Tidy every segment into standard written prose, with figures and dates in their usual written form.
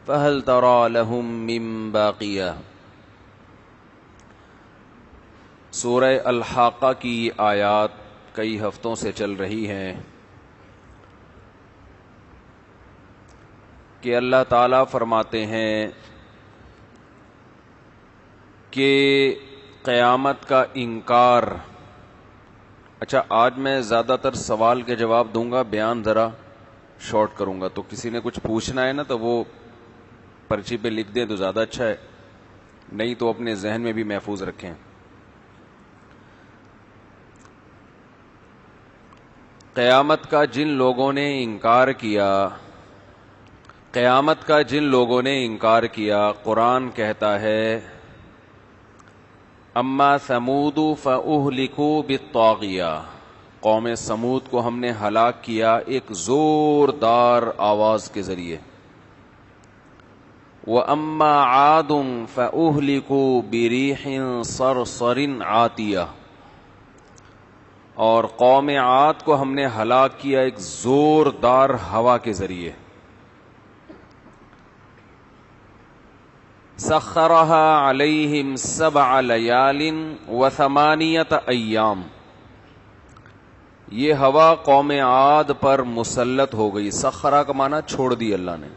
فهل ترى لهم من باقیہ۔ سورہ الحاقہ کی آیات کئی ہفتوں سے چل رہی ہیں کہ اللہ تعالیٰ فرماتے ہیں کہ قیامت کا انکار۔ اچھا، آج میں زیادہ تر سوال کے جواب دوں گا، بیان ذرا شارٹ کروں گا، تو کسی نے کچھ پوچھنا ہے نا تو وہ پرچی پہ لکھ دیں تو زیادہ اچھا ہے، نہیں تو اپنے ذہن میں بھی محفوظ رکھیں۔ قیامت کا جن لوگوں نے انکار کیا، قرآن کہتا ہے اما ثمود فاہلکوا بالطاغیہ، قوم سمود کو ہم نے ہلاک کیا ایک زوردار آواز کے ذریعے۔ وَأَمَّا عَادٌ فَأُهْلِكُوا بِرِيحٍ صَرْصَرٍ عَاتِيَةٍ، اور قوم عاد کو ہم نے ہلاک کیا ایک زوردار ہوا کے ذریعے۔ سَخَّرَهَا عَلَيْهِمْ 7 لَيَالٍ و8 أَيَّامٍ، یہ ہوا قوم عاد پر مسلط ہو گئی۔ سخرہ کا معنی چھوڑ دی اللہ نے۔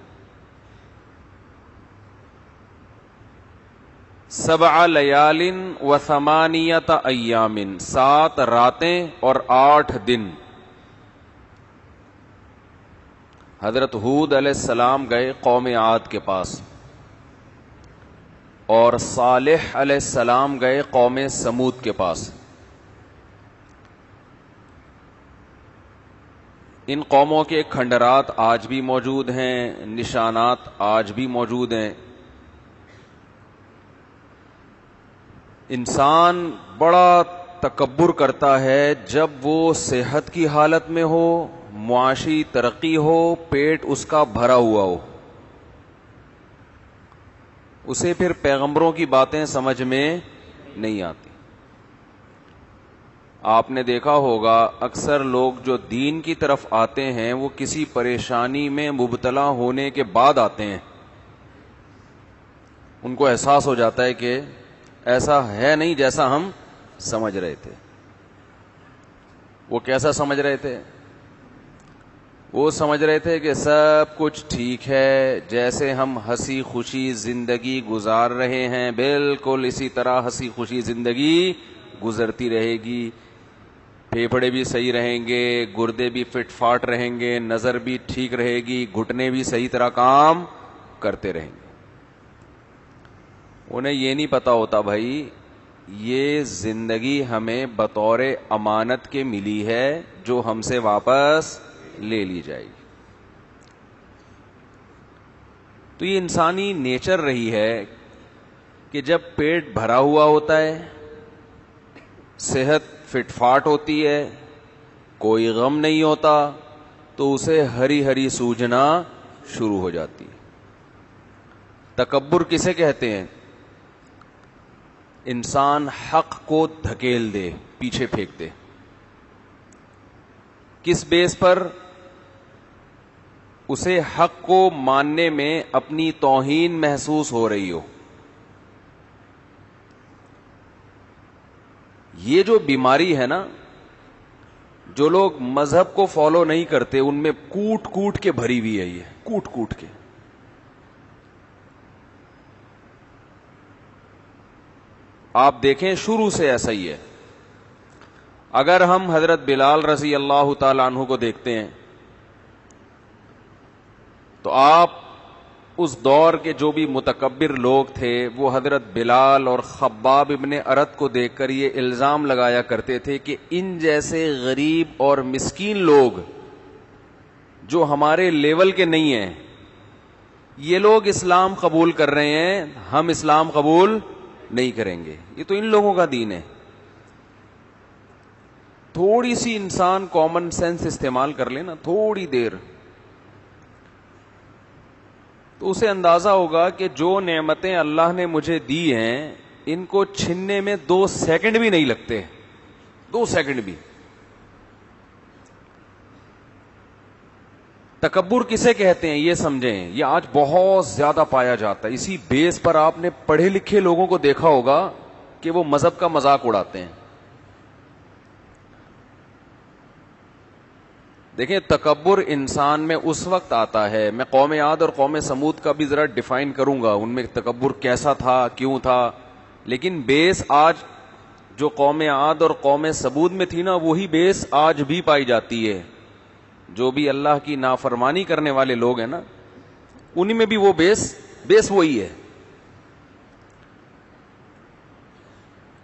7 لیال و8 ایام، 7 راتیں اور 8 دن۔ حضرت ہود علیہ السلام گئے قوم عاد کے پاس، اور صالح علیہ السلام گئے قوم سمود کے پاس۔ ان قوموں کے کھنڈرات آج بھی موجود ہیں، نشانات آج بھی موجود ہیں۔ انسان بڑا تکبر کرتا ہے جب وہ صحت کی حالت میں ہو، معاشی ترقی ہو، پیٹ اس کا بھرا ہوا ہو، اسے پھر پیغمبروں کی باتیں سمجھ میں نہیں آتی۔ آپ نے دیکھا ہوگا اکثر لوگ جو دین کی طرف آتے ہیں وہ کسی پریشانی میں مبتلا ہونے کے بعد آتے ہیں۔ ان کو احساس ہو جاتا ہے کہ ایسا ہے نہیں جیسا ہم سمجھ رہے تھے۔ وہ کیسا سمجھ رہے تھے؟ وہ سمجھ رہے تھے کہ سب کچھ ٹھیک ہے، جیسے ہم ہنسی خوشی زندگی گزار رہے ہیں بالکل اسی طرح ہنسی خوشی زندگی گزرتی رہے گی، پھیپھڑے بھی صحیح رہیں گے، گردے بھی فٹ فاٹ رہیں گے، نظر بھی ٹھیک رہے گی، گھٹنے بھی صحیح طرح کام کرتے رہیں گے۔ انہیں یہ نہیں پتا ہوتا بھائی یہ زندگی ہمیں بطور امانت کے ملی ہے جو ہم سے واپس لے لی جائے گی۔ تو یہ انسانی نیچر رہی ہے کہ جب پیٹ بھرا ہوا ہوتا ہے، صحت فٹ فاٹ ہوتی ہے، کوئی غم نہیں ہوتا، تو اسے ہری ہری سوجنا شروع ہو جاتی ہے۔ تکبر کسے کہتے ہیں؟ انسان حق کو دھکیل دے، پیچھے پھینک دے۔ کس بیس پر؟ اسے حق کو ماننے میں اپنی توہین محسوس ہو رہی ہو۔ یہ جو بیماری ہے نا، جو لوگ مذہب کو فالو نہیں کرتے ان میں کوٹ کوٹ کے بھری ہوئی ہے، یہ کوٹ کوٹ کے۔ آپ دیکھیں شروع سے ایسا ہی ہے۔ اگر ہم حضرت بلال رضی اللہ تعالی عنہ کو دیکھتے ہیں تو آپ اس دور کے جو بھی متکبر لوگ تھے وہ حضرت بلال اور خباب ابن ارت کو دیکھ کر یہ الزام لگایا کرتے تھے کہ ان جیسے غریب اور مسکین لوگ جو ہمارے لیول کے نہیں ہیں، یہ لوگ اسلام قبول کر رہے ہیں، ہم اسلام قبول نہیں کریں گے، یہ تو ان لوگوں کا دین ہے۔ تھوڑی سی انسان کامن سینس استعمال کر لے نا، تھوڑی دیر، تو اسے اندازہ ہوگا کہ جو نعمتیں اللہ نے مجھے دی ہیں ان کو چھننے میں 2 سیکنڈ بھی نہیں لگتے، 2 سیکنڈ بھی۔ تکبر کسے کہتے ہیں یہ سمجھیں. یہ آج بہت زیادہ پایا جاتا ہے. اسی بیس پر آپ نے پڑھے لکھے لوگوں کو دیکھا ہوگا کہ وہ مذہب کا مذاق اڑاتے ہیں. دیکھیں تکبر انسان میں اس وقت آتا ہے, میں قوم عاد اور قوم سمود کا بھی ذرا ڈیفائن کروں گا, ان میں تکبر کیسا تھا, کیوں تھا, لیکن بیس آج جو قوم عاد اور قوم سمود میں تھی نا, وہی بیس آج بھی پائی جاتی ہے. جو بھی اللہ کی نافرمانی کرنے والے لوگ ہیں نا, انہی میں بھی وہ بیس وہی ہے.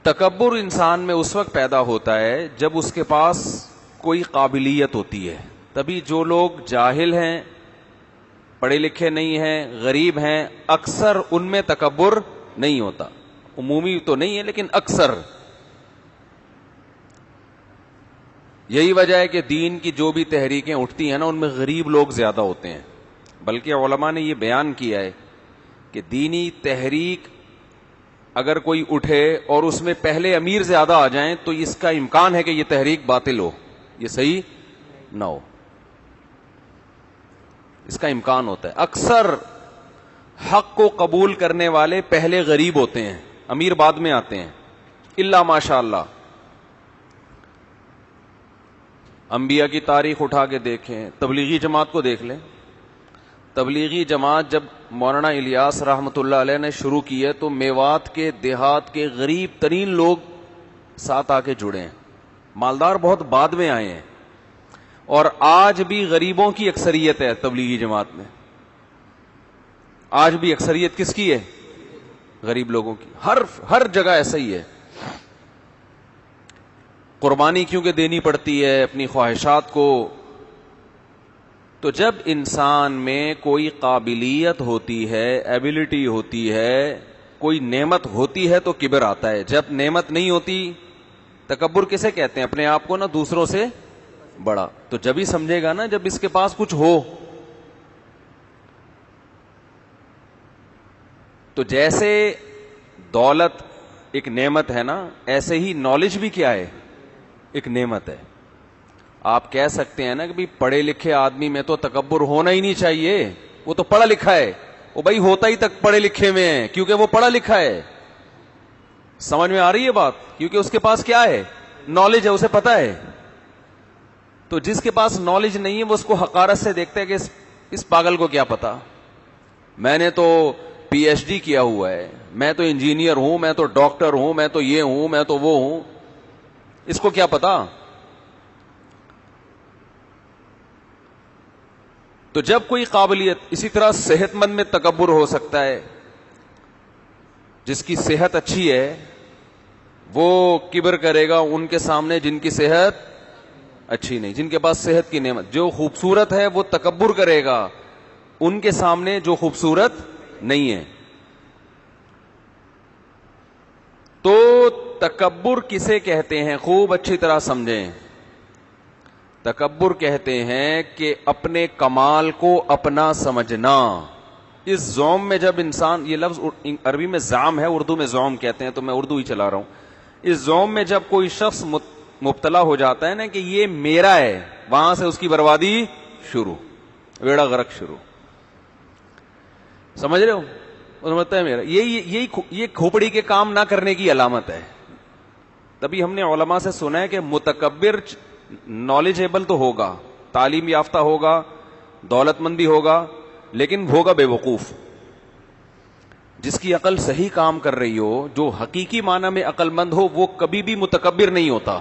تکبر انسان میں اس وقت پیدا ہوتا ہے جب اس کے پاس کوئی قابلیت ہوتی ہے. تبھی جو لوگ جاہل ہیں, پڑھے لکھے نہیں ہیں, غریب ہیں, اکثر ان میں تکبر نہیں ہوتا. عمومی تو نہیں ہے لیکن اکثر. یہی وجہ ہے کہ دین کی جو بھی تحریکیں اٹھتی ہیں نا, ان میں غریب لوگ زیادہ ہوتے ہیں. بلکہ علماء نے یہ بیان کیا ہے کہ دینی تحریک اگر کوئی اٹھے اور اس میں پہلے امیر زیادہ آ جائیں تو اس کا امکان ہے کہ یہ تحریک باطل ہو, یہ صحیح نہ ہو. اس کا امکان ہوتا ہے. اکثر حق کو قبول کرنے والے پہلے غریب ہوتے ہیں, امیر بعد میں آتے ہیں, الا ماشاء اللہ. انبیاء کی تاریخ اٹھا کے دیکھیں, تبلیغی جماعت کو دیکھ لیں. تبلیغی جماعت جب مولانا الیاس رحمۃ اللہ علیہ نے شروع کی ہے تو میوات کے دیہات کے غریب ترین لوگ ساتھ آ کے جڑے ہیں. مالدار بہت بعد میں آئے ہیں, اور آج بھی غریبوں کی اکثریت ہے تبلیغی جماعت میں. آج بھی اکثریت کس کی ہے؟ غریب لوگوں کی. ہر جگہ ایسا ہی ہے. قربانی کیونکہ دینی پڑتی ہے اپنی خواہشات کو. تو جب انسان میں کوئی قابلیت ہوتی ہے, ایبلٹی ہوتی ہے, کوئی نعمت ہوتی ہے تو کبر آتا ہے. جب نعمت نہیں ہوتی, تکبر کسے کہتے ہیں؟ اپنے آپ کو نا دوسروں سے بڑا. تو جب ہی سمجھے گا نا جب اس کے پاس کچھ ہو. تو جیسے دولت ایک نعمت ہے نا, ایسے ہی نالج بھی کیا ہے؟ ایک نعمت ہے. آپ کہہ سکتے ہیں نا کہ پڑھے لکھے آدمی میں تو تکبر ہونا ہی نہیں چاہیے, وہ تو پڑھا لکھا ہے. وہ بھائی ہوتا ہی تک پڑھے لکھے میں ہے کیونکہ وہ پڑھا لکھا ہے. سمجھ میں آ رہی ہے بات؟ کیونکہ اس کے پاس کیا ہے؟ نالج ہے, اسے پتا ہے. تو جس کے پاس نالج نہیں ہے وہ اس کو حقارت سے دیکھتا ہے کہ اس پاگل کو کیا پتا, میں نے تو پی ایچ ڈی کیا ہوا ہے, میں تو انجینئر ہوں, میں تو ڈاکٹر ہوں, میں تو یہ ہوں, میں تو وہ ہوں, اس کو کیا پتا. تو جب کوئی قابلیت, اسی طرح صحت مند میں تکبر ہو سکتا ہے. جس کی صحت اچھی ہے وہ کبر کرے گا ان کے سامنے جن کی صحت اچھی نہیں, جن کے پاس صحت کی نعمت. جو خوبصورت ہے وہ تکبر کرے گا ان کے سامنے جو خوبصورت نہیں ہے. تو تکبر کسے کہتے ہیں؟ خوب اچھی طرح سمجھیں. تکبر کہتے ہیں کہ اپنے کمال کو اپنا سمجھنا. اس زوم میں جب انسان, یہ لفظ عربی میں زعم ہے, اردو میں زوم کہتے ہیں, تو میں اردو ہی چلا رہا ہوں. اس زوم میں جب کوئی شخص مبتلا ہو جاتا ہے نا کہ یہ میرا ہے, وہاں سے اس کی بربادی شروع, بیڑا غرق شروع. سمجھ رہے ہو؟ سمجھتا ہے میرا. یہ کھوپڑی کے کام نہ کرنے کی علامت ہے. تبھی ہم نے علماء سے سنا ہے کہ متکبر نالجیبل تو ہوگا, تعلیم یافتہ ہوگا, دولت مند بھی ہوگا, لیکن ہوگا بے وقوف. جس کی عقل صحیح کام کر رہی ہو, جو حقیقی معنی میں عقل مند ہو, وہ کبھی بھی متکبر نہیں ہوتا.